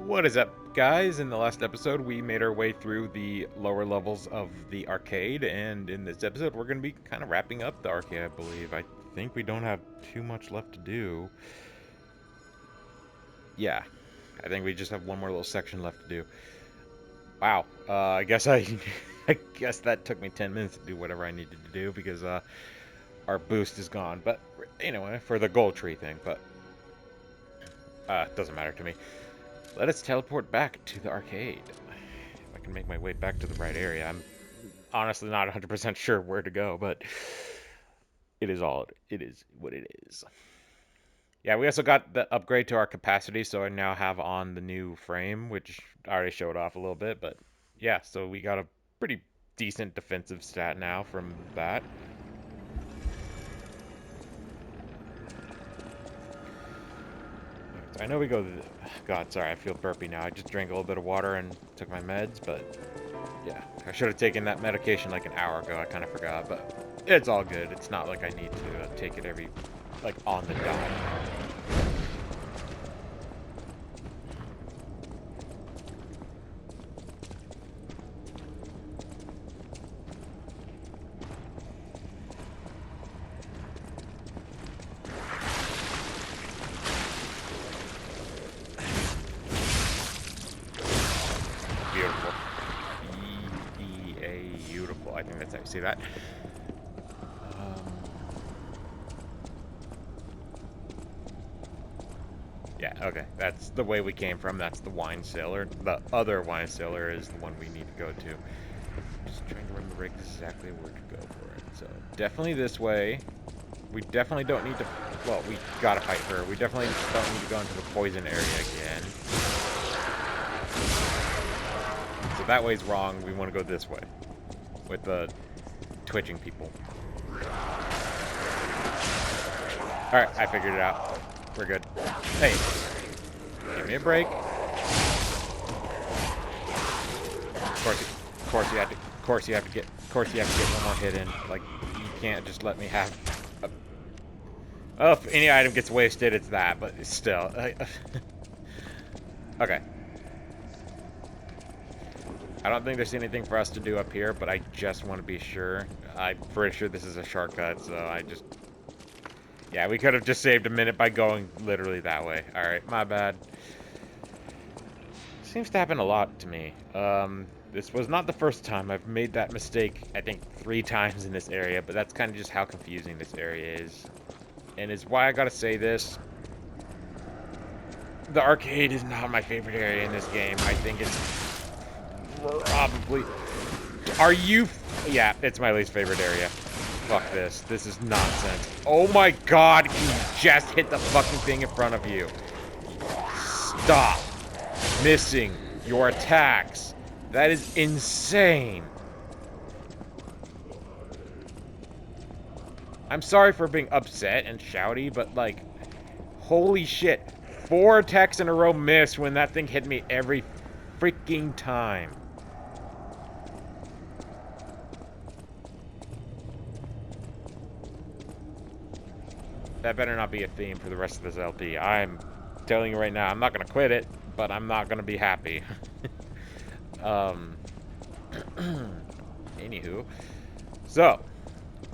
What is up, guys? In the last episode, we made our way through the lower levels of the arcade, and in this episode, we're going to be kind of wrapping up the arcade, I believe. I think we don't have too much left to do. Yeah, I think we just have one more little section left to do. Wow, I guess I guess that took me 10 minutes to do whatever I needed to do, because our boost is gone. But anyway, for the gold tree thing, but it doesn't matter to me. Let us teleport back to the arcade. If I can make my way back to the right area. I'm honestly not 100% sure where to go, but it is what it is. Yeah, we also got the upgrade to our capacity, so I now have on the new frame, which I already showed off a little bit, but yeah, so we got a pretty decent defensive stat now from that. I know we go. God, sorry, I feel burpy now. I just drank a little bit of water and took my meds, but yeah, I should have taken that medication like an hour ago. I kind of forgot, but it's all good. It's not like I need to take it every, like, on the dot. Beautiful. E-E-A, beautiful. I think that's how you say that. Yeah, okay. That's the way we came from. That's the wine cellar. The other wine cellar is the one we need to go to. Just trying to remember exactly where to go for it. So, definitely this way. We definitely don't need to... Well, we gotta fight her. We definitely don't need to go into the poison area again. So that way's wrong. We want to go this way. With the twitching people. Alright, I figured it out. We're good. Hey, give me a break. Of course you have to get one more hit in. Like, you can't just let me have a... Oh, if any item gets wasted, it's that, but it's still... Okay. I don't think there's anything for us to do up here, but I just want to be sure. I'm pretty sure this is a shortcut, so I just... Yeah, we could have just saved a minute by going literally that way. Alright, my bad. Seems to happen a lot to me. This was not the first time. I've made that mistake, I think, 3 times in this area, but that's kind of just how confusing this area is. And it's why I gotta say this. The arcade is not my favorite area in this game. I think it's probably... Are you... Yeah, it's my least favorite area. Fuck this. This is nonsense. Oh my god, you just hit the fucking thing in front of you. Stop missing your attacks. That is insane. I'm sorry for being upset and shouty, but, like, holy shit. 4 attacks in a row missed when that thing hit me every freaking time. That better not be a theme for the rest of this LP. I'm telling you right now, I'm not going to quit it, but I'm not going to be happy. Anywho. So,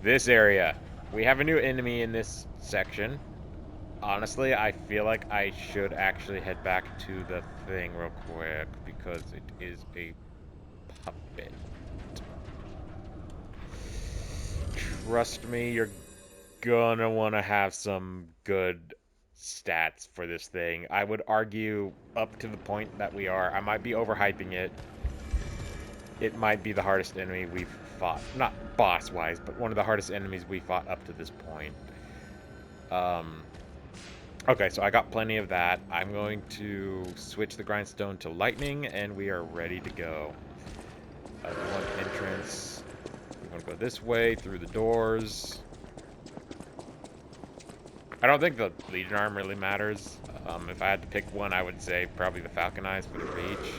this area. We have a new enemy in this section. Honestly, I feel like I should actually head back to the thing real quick, because it is a puppet. Trust me, you're gonna want to have some good stats for this thing. I would argue up to the point that we are. I might be overhyping it. It might be the hardest enemy we've fought. Not boss-wise, but one of the hardest enemies we fought up to this point. Okay, so I got plenty of that. I'm going to switch the grindstone to lightning, and we are ready to go. One entrance. We're going to go this way, through the doors. I don't think the Legion arm really matters. If I had to pick one, I would say probably the Falcon Eyes for the reach.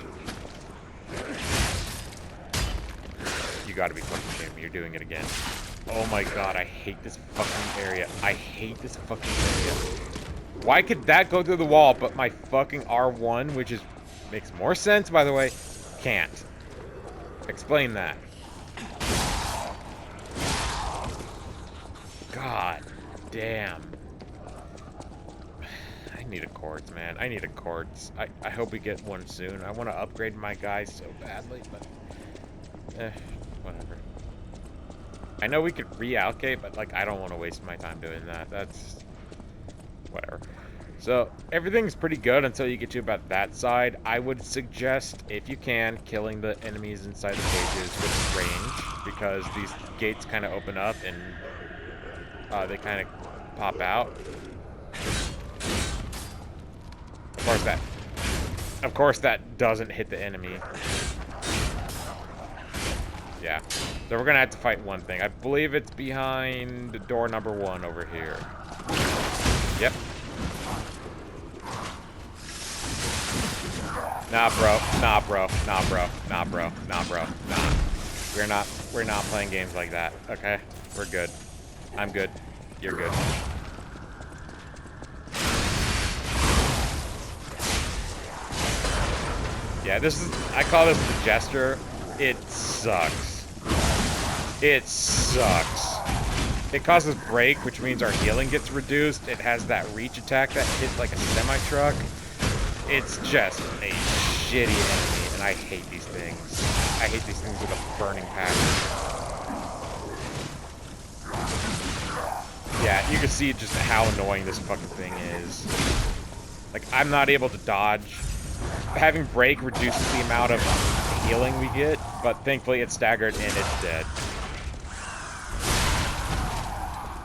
You gotta be fucking kidding me, you're doing it again. Oh my god, I hate this fucking area. I hate this fucking area. Why could that go through the wall, but my fucking R1, which is Makes more sense, by the way. Can't. Explain that. God damn. I need a quartz, man. I need a quartz. I hope we get one soon. I want to upgrade my guys so badly, but... whatever. I know we could reallocate, but, like, I don't want to waste my time doing that. That's... whatever. So, everything's pretty good until you get to about that side. I would suggest, if you can, killing the enemies inside the cages with range, because these gates kind of open up and they kind of pop out. Of course that doesn't hit the enemy. Yeah. So we're gonna have to fight one thing. I believe it's behind door number 1 over here. Yep. Nah, bro. Nah, bro. Nah, bro. Nah, bro. Nah, bro. Nah. We're not playing games like that. Okay? We're good. I'm good. You're good. Yeah, I call this the jester. It sucks. It sucks. It causes break, which means our healing gets reduced. It has that reach attack that hits like a semi-truck. It's just a shitty enemy, and I hate these things. I hate these things with a burning passion. Yeah, you can see just how annoying this fucking thing is. Like, I'm not able to dodge. Having break reduces the amount of healing we get, but thankfully it's staggered and it's dead.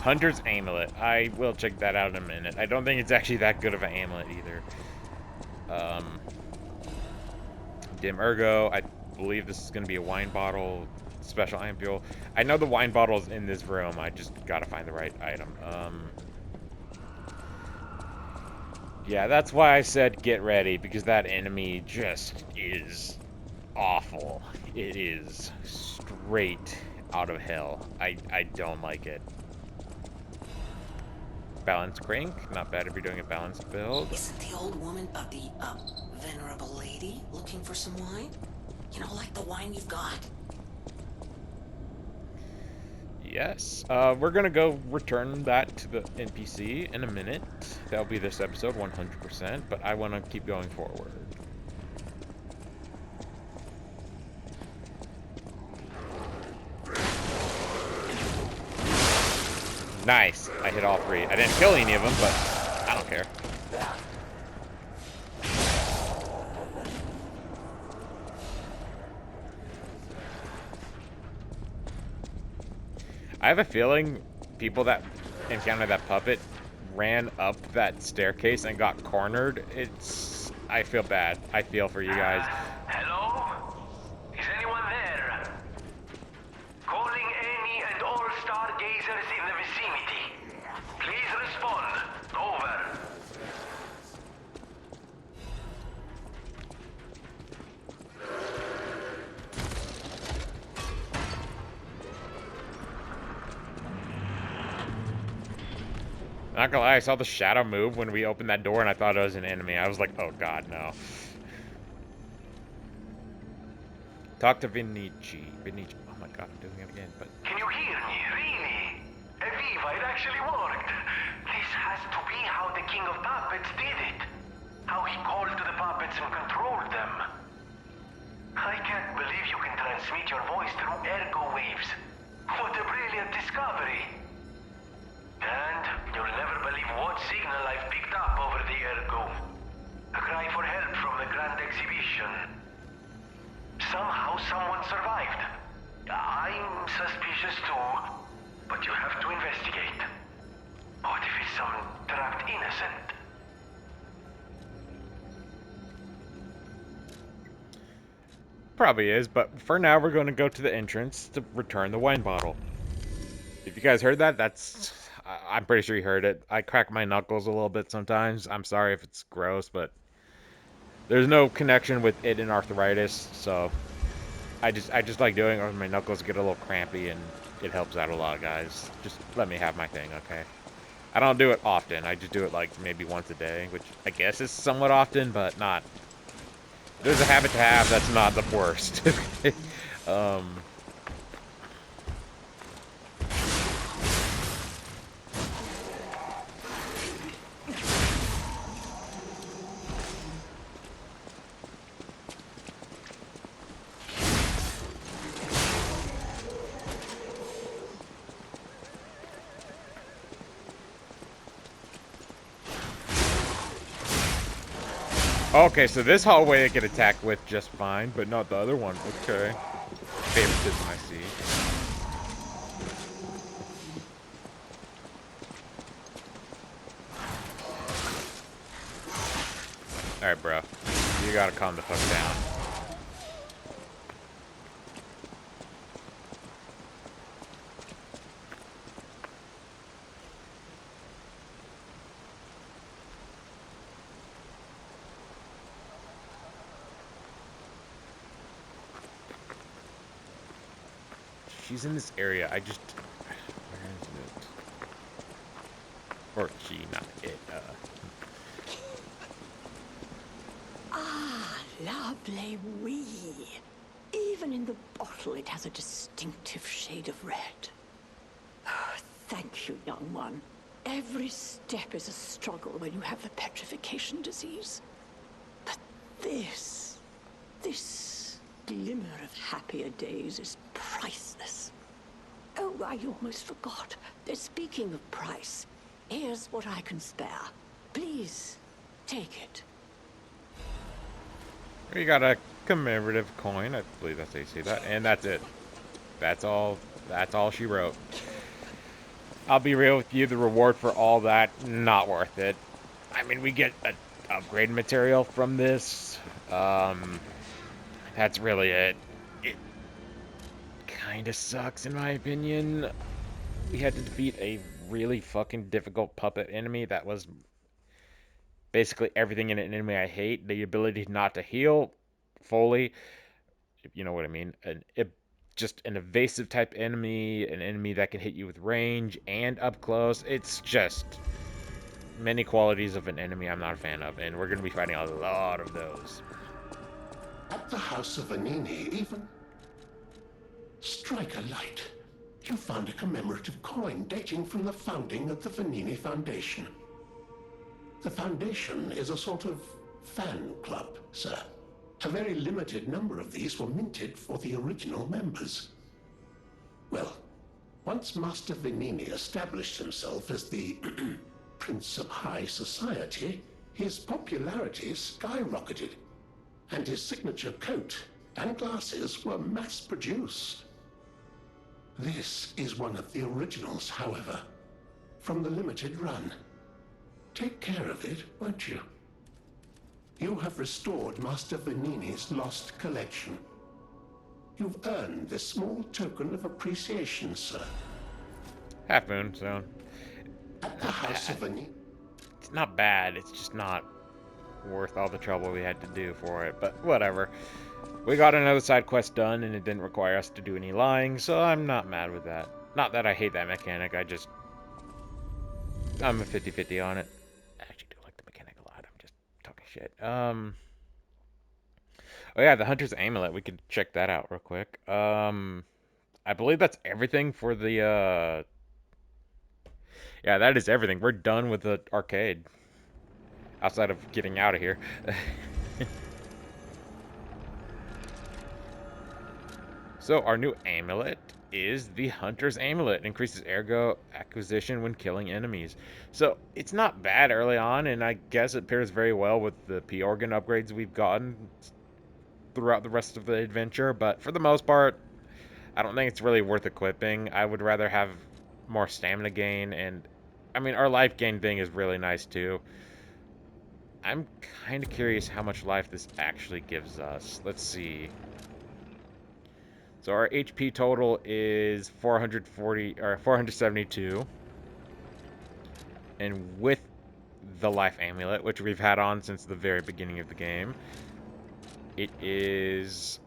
Hunter's Amulet. I will check that out in a minute. I don't think it's actually that good of an amulet either. Dim Ergo. I believe this is going to be a wine bottle. Special ampule. I know the wine bottle's in this room. I just gotta find the right item. Yeah, that's why I said get ready, because that enemy just is awful. It is straight out of hell. I don't like it. Balance crank, not bad if you're doing a balanced build. Isn't the old woman of the, venerable lady looking for some wine? You know, like the wine you've got? Yes. We're gonna go return that to the NPC in a minute. That'll be this episode 100%, but I want to keep going forward. Nice. I hit all 3. I didn't kill any of them, but I don't care. I have a feeling people that encountered that puppet ran up that staircase and got cornered. I feel bad. I feel for you guys. Hello? Is anyone there? Calling any and all stargazers in the vicinity. Please respond. Over. Not gonna lie, I saw the shadow move when we opened that door and I thought it was an enemy. I was like, oh god, no. Talk to Vinici. Oh my god, I'm doing it again, but... Can you hear me? Really? Eviva, it actually worked. This has to be how the King of Puppets did it. How he called to the puppets and controlled them. I can't believe you can transmit your voice through ergo waves. What a brilliant discovery. And you'll never believe what signal I've picked up over the ergo. A cry for help from the Grand Exhibition. Somehow someone survived. I'm suspicious too, but you have to investigate. What if it's some trapped innocent? Probably is, but for now we're going to go to the entrance to return the wine bottle. If you guys heard that, I'm pretty sure you heard it. I crack my knuckles a little bit sometimes. I'm sorry if it's gross, but there's no connection with it and arthritis, so I just like doing it when my knuckles get a little crampy, and it helps out a lot, guys. Just let me have my thing, okay? I don't do it often. I just do it like maybe once a day, which I guess is somewhat often, but not there's a habit to have that's not the worst. um, okay, so this hallway I get attacked with just fine, but not the other one. Okay. Favoritism, I see. Alright, bro. You gotta calm the fuck down. She's in this area. I just... Where is it? Or she, not it. Ah, lovely wee. Even in the bottle, it has a distinctive shade of red. Oh, thank you, young one. Every step is a struggle when you have the petrification disease. But this glimmer of happier days is priceless. Oh, I almost forgot. Speaking of price, here's what I can spare. Please, take it. We got a commemorative coin. I believe that's how you say that. And that's it. That's all she wrote. I'll be real with you, the reward for all that, not worth it. I mean, we get an upgrade material from this. That's really it. It kind of sucks, in my opinion. We had to defeat a really fucking difficult puppet enemy that was basically everything in an enemy I hate. The ability not to heal fully, if you know what I mean. Just an evasive type enemy, an enemy that can hit you with range and up close. It's just many qualities of an enemy I'm not a fan of, and we're going to be fighting a lot of those. At the House of Vanini, even... Strike a light. You found a commemorative coin dating from the founding of the Vanini Foundation. The Foundation is a sort of fan club, sir. A very limited number of these were minted for the original members. Well, once Master Vanini established himself as the Prince of High Society, his popularity skyrocketed, and his signature coat and glasses were mass-produced. This is one of the originals, however, from the limited run. Take care of it, won't you? You have restored Master Vanini's lost collection. You've earned this small token of appreciation, sir. Half Moon, so... At the House of Vanini... It's not bad, it's just not worth all the trouble we had to do for it, but whatever. We got another side quest done, and it didn't require us to do any lying, so I'm not mad with that. Not that I hate that mechanic, I'm a 50-50 on it. I actually do like the mechanic a lot, I'm just talking shit. Oh yeah, the Hunter's Amulet, we could check that out real quick. I believe that's everything for the, yeah, that is everything. We're done with the arcade. Outside of getting out of here. So our new amulet is the Hunter's Amulet. It increases ergo acquisition when killing enemies. So it's not bad early on, and I guess it pairs very well with the P-Organ upgrades we've gotten throughout the rest of the adventure. But for the most part, I don't think it's really worth equipping. I would rather have more stamina gain, and I mean, our life gain thing is really nice too. I'm kind of curious how much life this actually gives us. Let's see. So our HP total is 440 or 472. And with the life amulet, which we've had on since the very beginning of the game, it is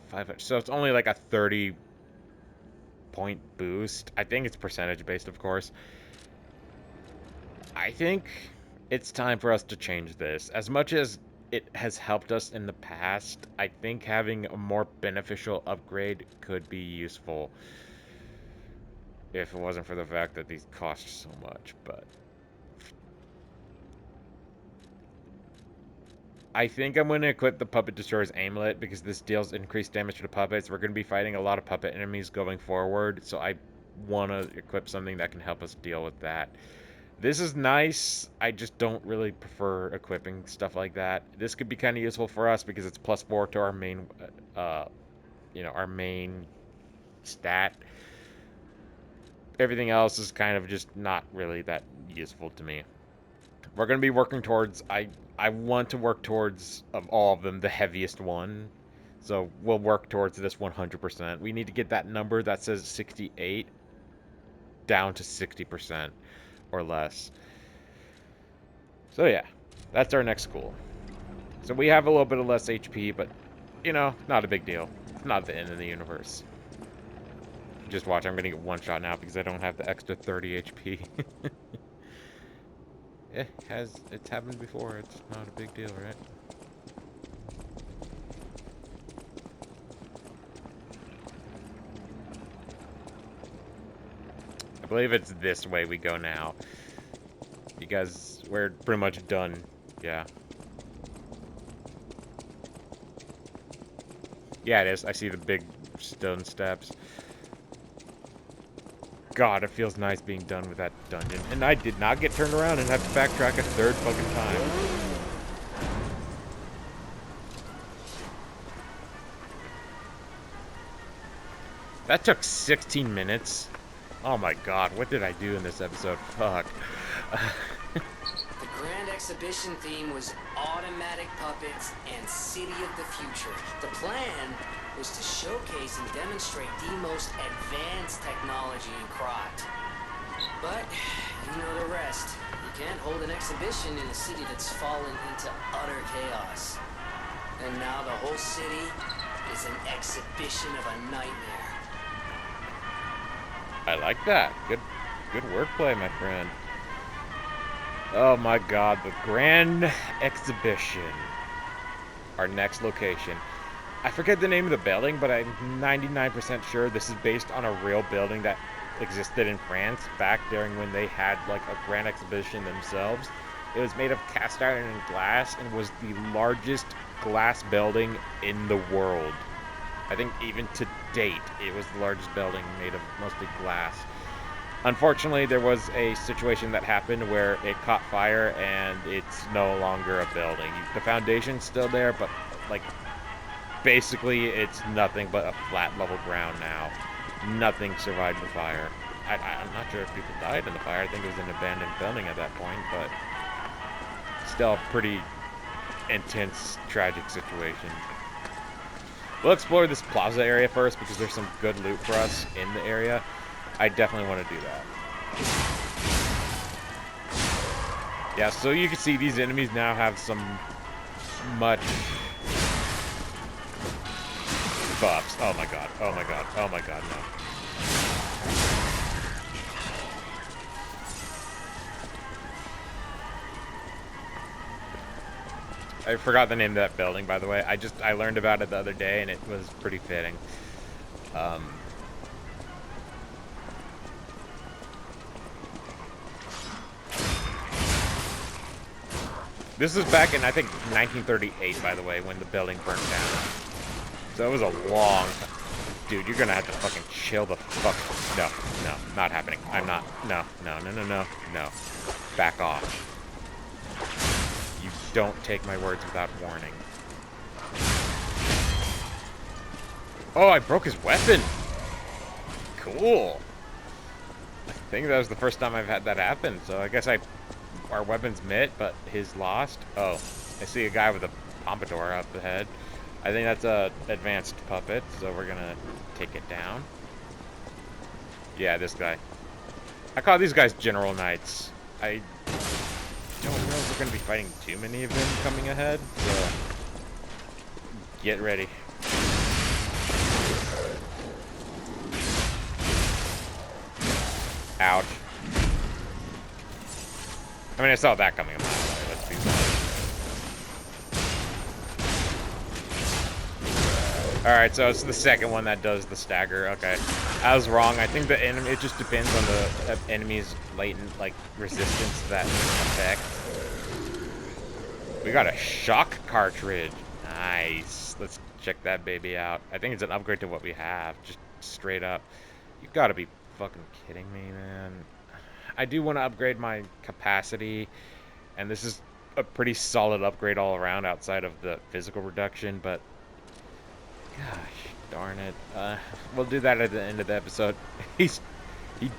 500. So it's only like a 30-point boost. I think it's percentage based, of course. I think it's time for us to change this. As much as it has helped us in the past. I think having a more beneficial upgrade could be useful if it wasn't for the fact that these cost so much, but I think I'm going to equip the Puppet Destroyer's Amulet because this deals increased damage to the puppets. We're going to be fighting a lot of puppet enemies going forward, so I want to equip something that can help us deal with that. This is nice. I just don't really prefer equipping stuff like that. This could be kind of useful for us because it's +4 to our main, our main stat. Everything else is kind of just not really that useful to me. We're going to be working towards, I want to work towards, of all of them, the heaviest one. So we'll work towards this 100%. We need to get that number that says 68 down to 60% or less. So yeah, that's our next goal. So we have a little bit of less HP, but, not a big deal. Not the end of the universe. Just watch, I'm going to get one shot now because I don't have the extra 30 HP. It's happened before. It's not a big deal, right? I believe it's this way we go now. You guys, we're pretty much done. Yeah. Yeah, it is. I see the big stone steps. God, it feels nice being done with that dungeon. And I did not get turned around and have to backtrack a third fucking time. That took 16 minutes. Oh my god, what did I do in this episode? Fuck. The grand exhibition theme was automatic puppets and city of the future. The plan was to showcase and demonstrate the most advanced technology in Krot. But, you know the rest. You can't hold an exhibition in a city that's fallen into utter chaos. And now the whole city is an exhibition of a nightmare. I like that. Good wordplay, my friend. Oh my god, the grand exhibition. Our next location. I forget the name of the building, but I'm 99% sure this is based on a real building that existed in France back during when they had like a grand exhibition themselves. It was made of cast iron and glass and was the largest glass building in the world. I think even to date, it was the largest building made of mostly glass. Unfortunately, there was a situation that happened where it caught fire and it's no longer a building. The foundation's still there, but like basically it's nothing but a flat level ground now. Nothing survived the fire. I'm not sure if people died in the fire. I think it was an abandoned building at that point, but still a pretty intense, tragic situation. We'll explore this plaza area first because there's some good loot for us in the area. I definitely want to do that. Yeah, so you can see these enemies now have some much buffs. Oh my god, oh my god, oh my god, no. I forgot the name of that building, by the way. I learned about it the other day, and it was pretty fitting. This is back in, I think, 1938, by the way, when the building burnt down. So it was a long... Dude, you're gonna have to fucking chill the fuck... No, not happening. I'm not... No. Back off. You don't take my words without warning. Oh, I broke his weapon! Cool! I think that was the first time I've had that happen, so I guess our weapon's mit, but his lost. Oh, I see a guy with a pompadour up the head. I think that's a advanced puppet, so we're gonna take it down. Yeah, this guy. I call these guys General Knights. I don't know if we're gonna be fighting too many of them coming ahead, so get ready. Ouch. I mean, I saw that coming a mile away, let's be honest. Alright, so it's the second one that does the stagger. Okay. I was wrong. I think the enemy, it just depends on the enemy's latent, like, resistance to that effect. We got a shock cartridge. Nice. Let's check that baby out. I think it's an upgrade to what we have. Just straight up. You gotta be fucking kidding me, man. I do want to upgrade my capacity, and this is a pretty solid upgrade all around outside of the physical reduction, but gosh darn it. We'll do that at the end of the episode. He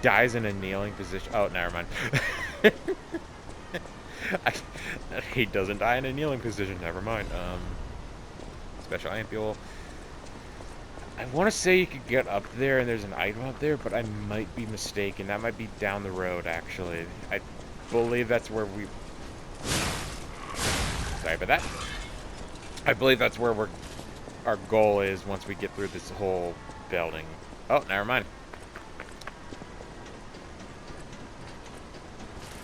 dies in a kneeling position. Oh, never mind. He doesn't die in a kneeling position. Never mind. Special ampule. I want to say you could get up there and there's an item up there, but I might be mistaken. That might be down the road, actually. I believe that's where we... Sorry about that. I believe that's where our goal is once we get through this whole building. Oh, never mind.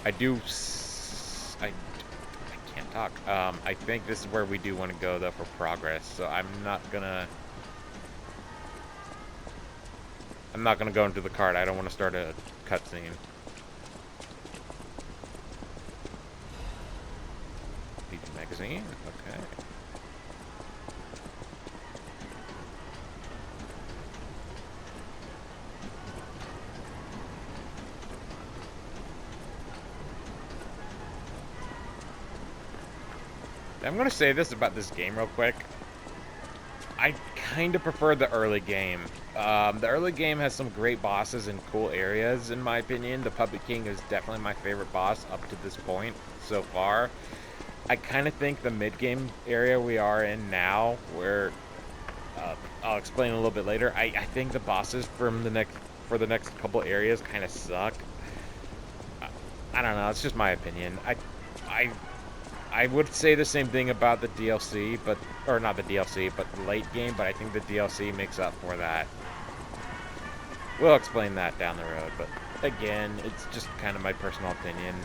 I can't talk. I think this is where we do want to go, though, for progress. So I'm not gonna go into the cart. I don't want to start a cutscene. PP magazine. Okay. I'm going to say this about this game real quick. I kind of prefer the early game. The early game has some great bosses and cool areas, in my opinion. The Puppet King is definitely my favorite boss up to this point so far. I kind of think the mid-game area we are in now, where I'll explain a little bit later, I think the bosses for the next couple areas kind of suck. I don't know, it's just my opinion. I would say the same thing about the DLC, or not the DLC, but the late game, but I think the DLC makes up for that. We'll explain that down the road, but again, it's just kind of my personal opinion.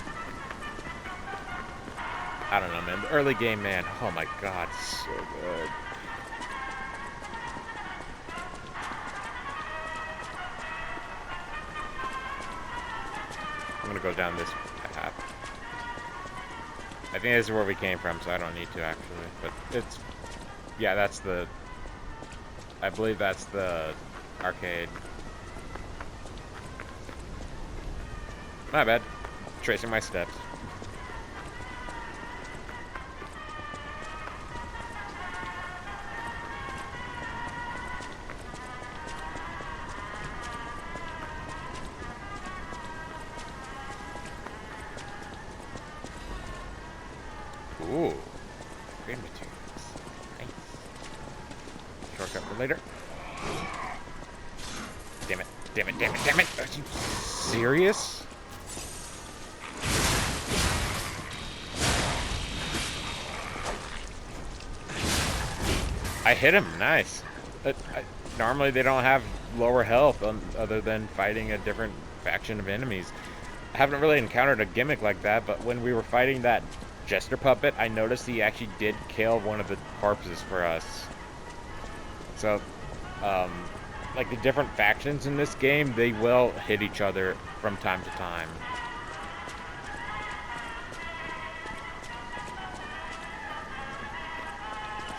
I don't know, man. The early game, man, oh my god, so good. I'm gonna go down this path. I think this is where we came from, so I don't need to actually. But it's, yeah, that's the, I believe that's the arcade. My bad. Tracing my steps. Ooh, green materials. Nice. Shortcut for later. Damn it, damn it, damn it, damn it. Are you serious? I hit him, nice. Normally they don't have lower health other than fighting a different faction of enemies. I haven't really encountered a gimmick like that, but when we were fighting that jester puppet, I noticed he actually did kill one of the corpses for us. So, like the different factions in this game, they will hit each other from time to time.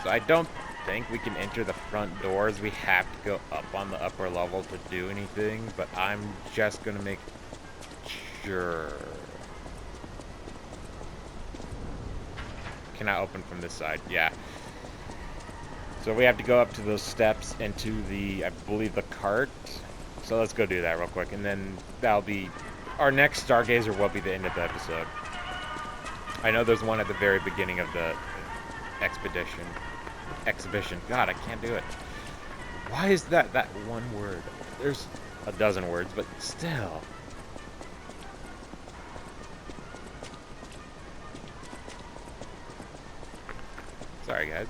So I don't think we can enter the front doors. We have to go up on the upper level to do anything, but I'm just gonna make sure. Can I open from this side? Yeah. So we have to go up to those steps into the, I believe, the cart. So let's go do that real quick, and then that'll be our next Stargazer will be the end of the episode. I know there's one at the very beginning of the exhibition. God, I can't do it. Why is that one word? There's a dozen words, but still. Sorry, guys.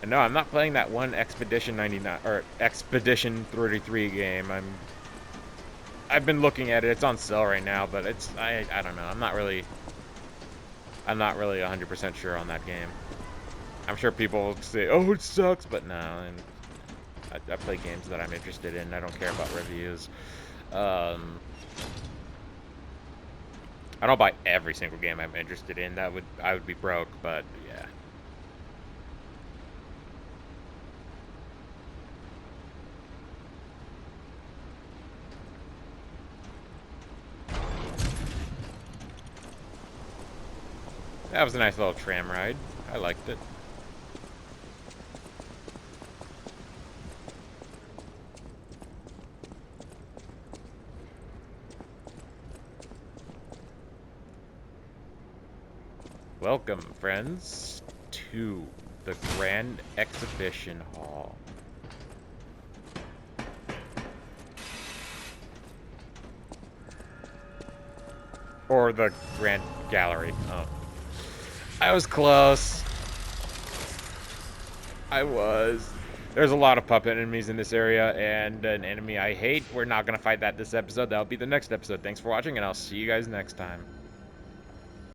And no, I'm not playing that one Expedition 99 or Expedition 33 game. I've been looking at it. It's on sale right now, but I don't know. I'm not really 100% sure on that game. I'm sure people will say, "Oh, it sucks," but no. And I play games that I'm interested in. I don't care about reviews. I don't buy every single game I'm interested in. I would be broke, but yeah. That was a nice little tram ride. I liked it. Welcome, friends, to the Grand Exhibition Hall. Or the Grand Gallery. Oh. I was close. I was. There's a lot of puppet enemies in this area, and an enemy I hate. We're not going to fight that this episode. That'll be the next episode. Thanks for watching, and I'll see you guys next time.